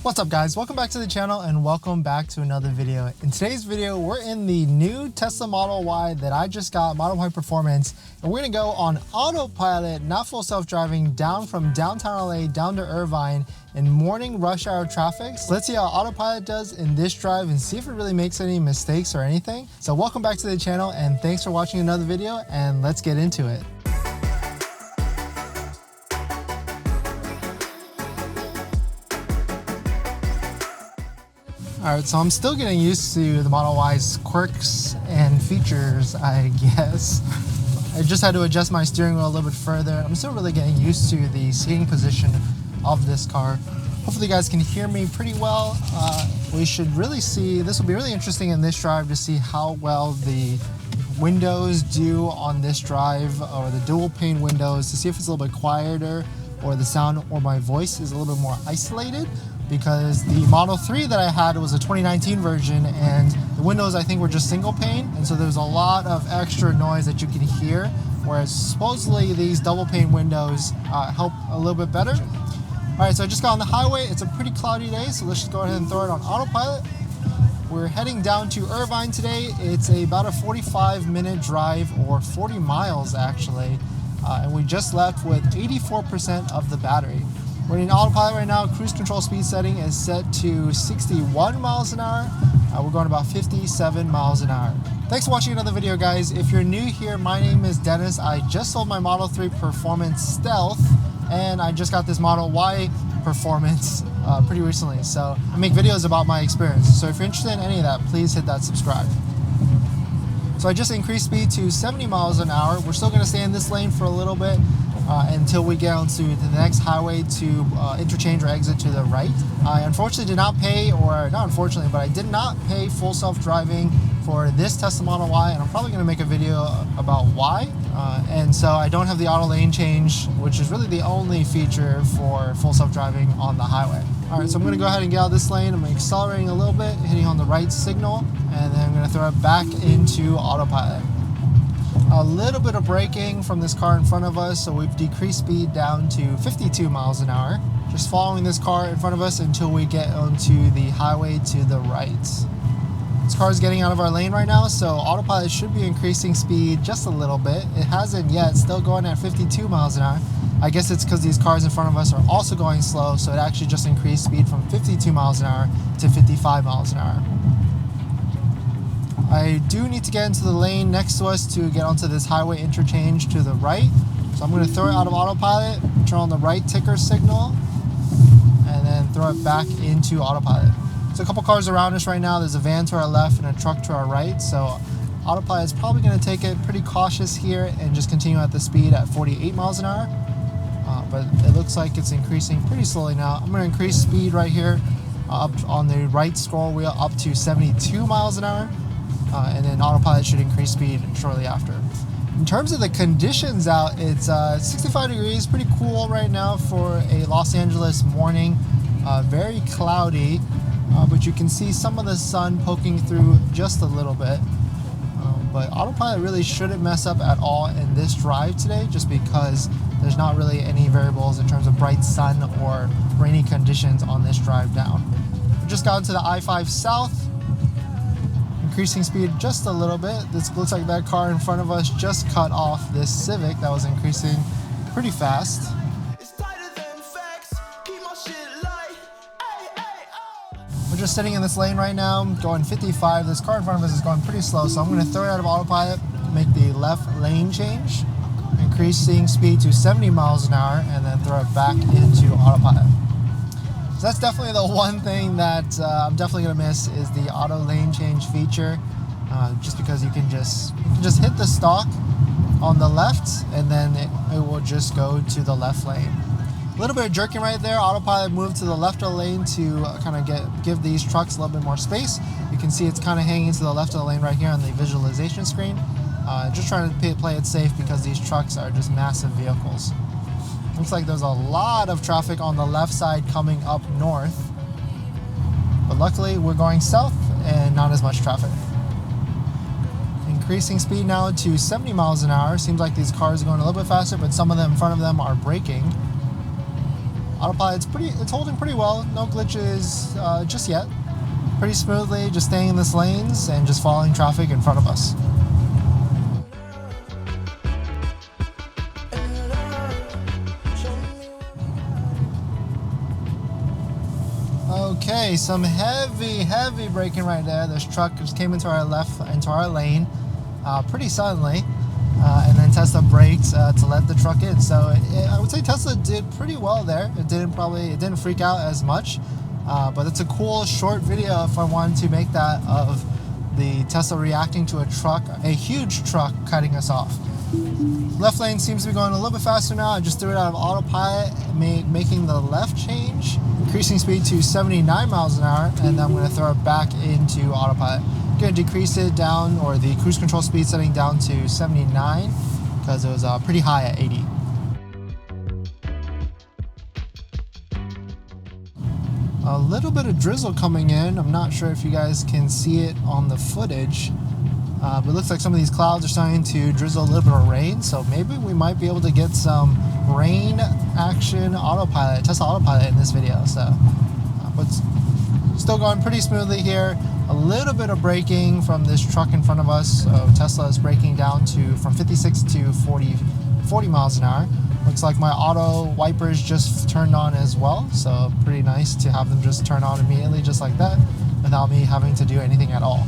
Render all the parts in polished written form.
What's up guys, welcome back to the channel and welcome back to another video. In today's video, we're in the new Tesla Model Y that I just got, Model Y Performance, and we're gonna go on autopilot, not full self-driving, down from downtown LA down to Irvine in morning rush hour traffic. So let's see how autopilot does in this drive and see if it really makes any mistakes or anything. So welcome back to the channel and thanks for watching another video, and let's get into it. Alright, so I'm still getting used to the Model Y's quirks and features, I guess. I just had to adjust my steering wheel a little bit further. I'm still really getting used to the seating position of this car. Hopefully you guys can hear me pretty well. We should really see, this will be really interesting in this drive to see how well the windows do on this drive, or the dual pane windows, to see if it's a little bit quieter or the sound or my voice is a little bit more isolated. Because the Model 3 that I had was a 2019 version and the windows I think were just single pane, and so there's a lot of extra noise that you can hear, whereas supposedly these double pane windows help a little bit better. Alright, so I just got on the highway. It's a pretty cloudy day, so let's just go ahead and throw it on autopilot. We're heading down to Irvine today. It's about a 45-minute drive, or 40 miles actually, and we just left with 84% of the battery. We're in autopilot right now. Cruise control speed setting is set to 61 miles an hour. We're going about 57 miles an hour. Thanks for watching another video, guys. If you're new here, my name is Dennis. I just sold my Model 3 Performance Stealth, and I just got this Model Y Performance pretty recently. So I make videos about my experience. So if you're interested in any of that, please hit that subscribe. So I just increased speed to 70 miles an hour. We're still gonna stay in this lane for a little bit until we get onto the next highway to interchange or exit to the right. I unfortunately did not pay, or not unfortunately, but I did not pay full self-driving for this Tesla Model Y, and I'm probably gonna make a video about why. And so I don't have the auto lane change, which is really the only feature for full self-driving on the highway. All right, so I'm gonna go ahead and get out of this lane. I'm accelerating a little bit, hitting on the right signal, and then I'm gonna throw it back into autopilot. A little bit of braking from this car in front of us, so we've decreased speed down to 52 miles an hour. Just following this car in front of us until we get onto the highway to the right. This car is getting out of our lane right now, so autopilot should be increasing speed just a little bit. It hasn't yet, still going at 52 miles an hour. I guess it's because these cars in front of us are also going slow, so it actually just increased speed from 52 miles an hour to 55 miles an hour. I do need to get into the lane next to us to get onto this highway interchange to the right. So I'm going to throw it out of autopilot, turn on the right ticker signal, and then throw it back into autopilot. So a couple cars around us right now. There's a van to our left and a truck to our right. So autopilot is probably going to take it pretty cautious here and just continue at the speed at 48 miles an hour. But it looks like it's increasing pretty slowly now. I'm going to increase speed right here up on the right scroll wheel up to 72 miles an hour. And then autopilot should increase speed shortly after. In terms of the conditions out, it's 65 degrees, pretty cool right now for a Los Angeles morning. Very cloudy, but you can see some of the sun poking through just a little bit. But autopilot really shouldn't mess up at all in this drive today, just because there's not really any variables in terms of bright sun or rainy conditions on this drive down. We just got into the I-5 South. Increasing speed just a little bit. This looks like that car in front of us just cut off this Civic that was increasing pretty fast. We're just sitting in this lane right now, going 55. This car in front of us is going pretty slow, so I'm going to throw it out of autopilot, make the left lane change, increasing speed to 70 miles an hour, and then throw it back into autopilot. So that's definitely the one thing that I'm definitely gonna miss, is the auto lane change feature, just because you can just hit the stalk on the left and then it will just go to the left lane. A little bit of jerking right there. Autopilot moved to the left of the lane to kind of give these trucks a little bit more space. You can see it's kind of hanging to the left of the lane right here on the visualization screen. Just trying to play it safe because these trucks are just massive vehicles. Looks like there's a lot of traffic on the left side coming up north, but luckily we're going south and not as much traffic. Increasing speed now to 70 miles an hour. Seems like these cars are going a little bit faster, but some of them in front of them are braking. Autopilot, it's holding pretty well. No glitches just yet. Pretty smoothly, just staying in this lanes and just following traffic in front of us. Okay, some heavy braking right there. This truck just came into our lane pretty suddenly, and then Tesla braked to let the truck in. So I would say Tesla did pretty well there. It didn't freak out as much, but it's a cool short video if I wanted to make that of the Tesla reacting to a huge truck cutting us off. Left lane seems to be going a little bit faster now. I just threw it out of autopilot, making the left change, increasing speed to 79 miles an hour, and then I'm going to throw it back into autopilot. I'm going to decrease it down, or the cruise control speed setting down to 79 because it was pretty high at 80. A little bit of drizzle coming in. I'm not sure if you guys can see it on the footage. But it looks like some of these clouds are starting to drizzle a little bit of rain, so maybe we might be able to get some rain action autopilot, Tesla Autopilot in this video. So, but still going pretty smoothly here. A little bit of braking from this truck in front of us. So Tesla is braking down from 56 to 40 miles an hour. Looks like my auto wipers just turned on as well, so pretty nice to have them just turn on immediately just like that without me having to do anything at all.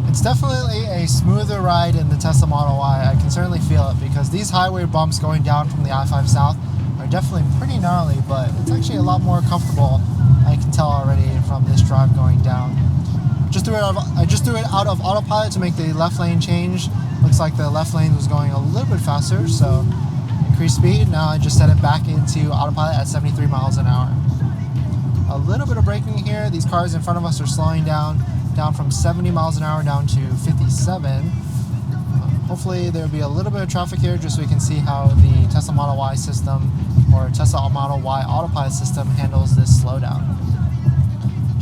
It's definitely a smoother ride in the Tesla Model Y. I can certainly feel it because these highway bumps going down from the I-5 South are definitely pretty gnarly, but it's actually a lot more comfortable. I can tell already from this drive going down. I just threw it out of autopilot to make the left lane change. Looks like the left lane was going a little bit faster, so increased speed. Now I just set it back into autopilot at 73 miles an hour. A little bit of braking here. These cars in front of us are slowing down from 70 miles an hour down to 57. Hopefully there'll be a little bit of traffic here just so we can see how the Tesla Model Y system or Tesla Model Y autopilot system handles this slowdown.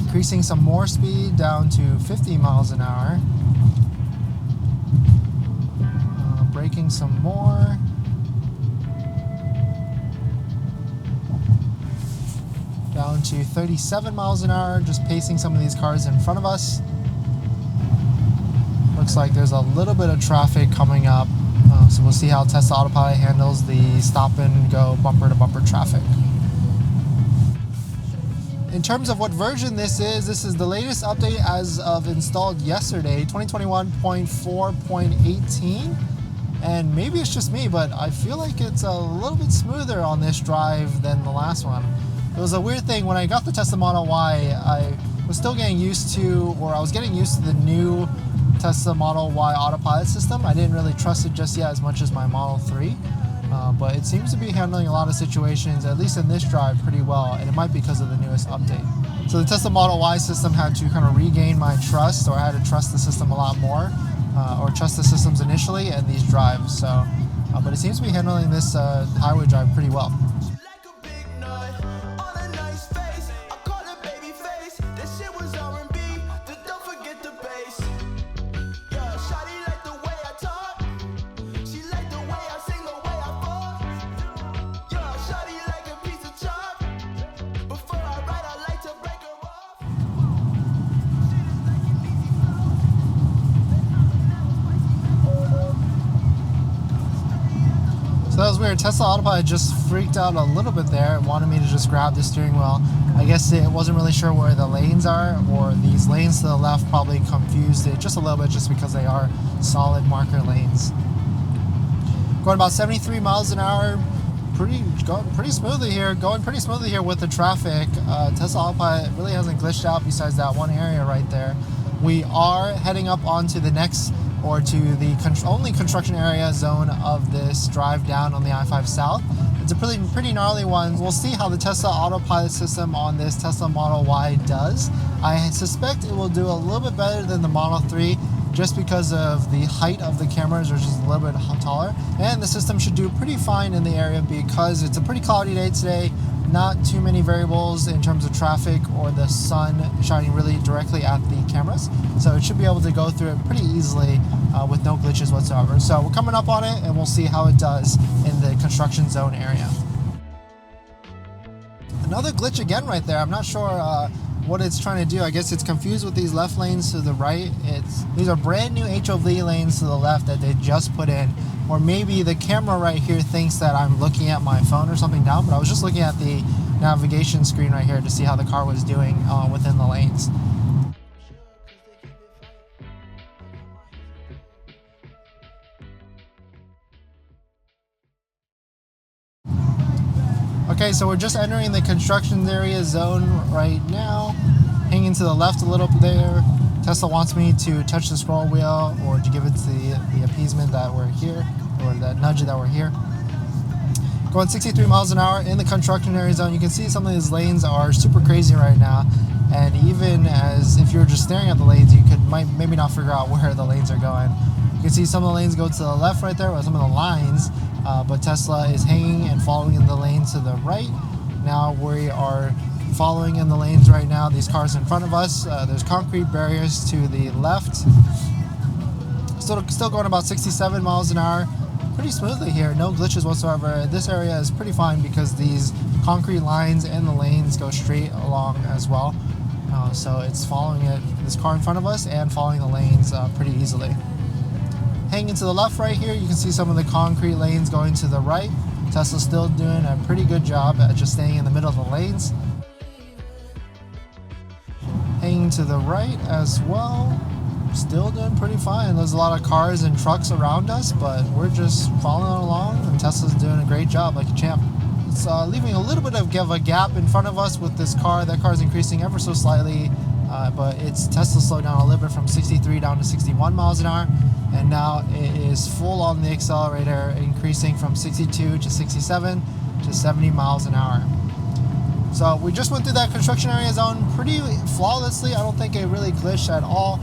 Decreasing some more speed down to 50 miles an hour. Braking some more. Down to 37 miles an hour, just pacing some of these cars in front of us. Looks like there's a little bit of traffic coming up, so we'll see how Tesla Autopilot handles the stop and go bumper to bumper traffic. In terms of what version this is the latest update as of installed yesterday, 2021.4.18. And maybe it's just me, but I feel like it's a little bit smoother on this drive than the last one. It was a weird thing. When I got the Tesla Model Y, I was still getting used to, or I was getting used to the new Tesla Model Y autopilot system. I didn't really trust it just yet as much as my Model 3, but it seems to be handling a lot of situations, at least in this drive, pretty well, and it might be because of the newest update. So the Tesla Model Y system had to kind of regain my trust, or I had to trust the system a lot more, or trust the systems initially and these drives. So, but it seems to be handling this highway drive pretty well. So that was weird. Tesla Autopilot just freaked out a little bit there and wanted me to just grab the steering wheel. I guess it wasn't really sure where the lanes are, or these lanes to the left probably confused it just a little bit just because they are solid marker lanes. Going about 73 miles an hour, going pretty smoothly here with the traffic. Tesla Autopilot really hasn't glitched out besides that one area right there. We are heading up onto the next, or to the only construction area zone of this drive down on the I-5 South. It's a pretty gnarly one. We'll see how the Tesla Autopilot system on this Tesla Model Y does. I suspect it will do a little bit better than the Model 3 just because of the height of the cameras are just a little bit taller. And the system should do pretty fine in the area because it's a pretty cloudy day today. not too many variables in terms of traffic or the sun shining really directly at the cameras. So it should be able to go through it pretty easily with no glitches whatsoever. So we're coming up on it and we'll see how it does in the construction zone area. Another glitch again right there. I'm not sure what it's trying to do. I guess it's confused with these left lanes to the right. These are brand new HOV lanes to the left that they just put in. Or maybe the camera right here thinks that I'm looking at my phone or something down, but I was just looking at the navigation screen right here to see how the car was doing within the lanes. Okay, so we're just entering the construction area zone right now. Hanging to the left a little bit there. Tesla wants me to touch the scroll wheel or to give it the appeasement that we're here, or that nudge that we're here. Going 63 miles an hour in the construction area zone. You can see some of these lanes are super crazy right now. And even as if you're just staring at the lanes, you might maybe not figure out where the lanes are going. You can see some of the lanes go to the left right there with some of the lines. But Tesla is hanging and following in the lane to the right. Now we are following in the lanes right now. These cars in front of us, there's concrete barriers to the left. Still going about 67 miles an hour. Pretty smoothly here, no glitches whatsoever. This area is pretty fine because these concrete lines and the lanes go straight along as well. So it's following this car in front of us and following the lanes pretty easily. Hanging to the left right here, you can see some of the concrete lanes going to the right. Tesla's still doing a pretty good job at just staying in the middle of the lanes. Hanging to the right as well, still doing pretty fine. There's a lot of cars and trucks around us, but we're just following along and Tesla's doing a great job like a champ. It's leaving a little bit of a gap in front of us with this car. That car is increasing ever so slightly, but it's Tesla slowed down a little bit from 63 down to 61 miles an hour. And now it is full on the accelerator, increasing from 62 to 67 to 70 miles an hour. So we just went through that construction area zone pretty flawlessly. I don't think it really glitched at all.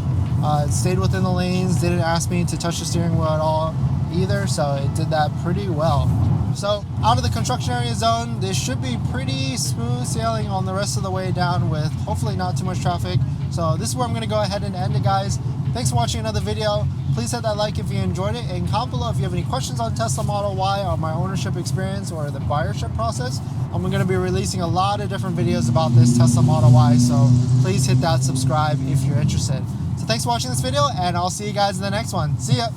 It stayed within the lanes, didn't ask me to touch the steering wheel at all either, so it did that pretty well. So out of the construction area zone, this should be pretty smooth sailing on the rest of the way down with hopefully not too much traffic. So this is where I'm going to go ahead and end it, guys. Thanks for watching another video. Please hit that like if you enjoyed it, and comment below if you have any questions on Tesla Model Y or my ownership experience or the buyership process. I'm going to be releasing a lot of different videos about this Tesla Model Y, so please hit that subscribe if you're interested. So thanks for watching this video, and I'll see you guys in the next one. See ya!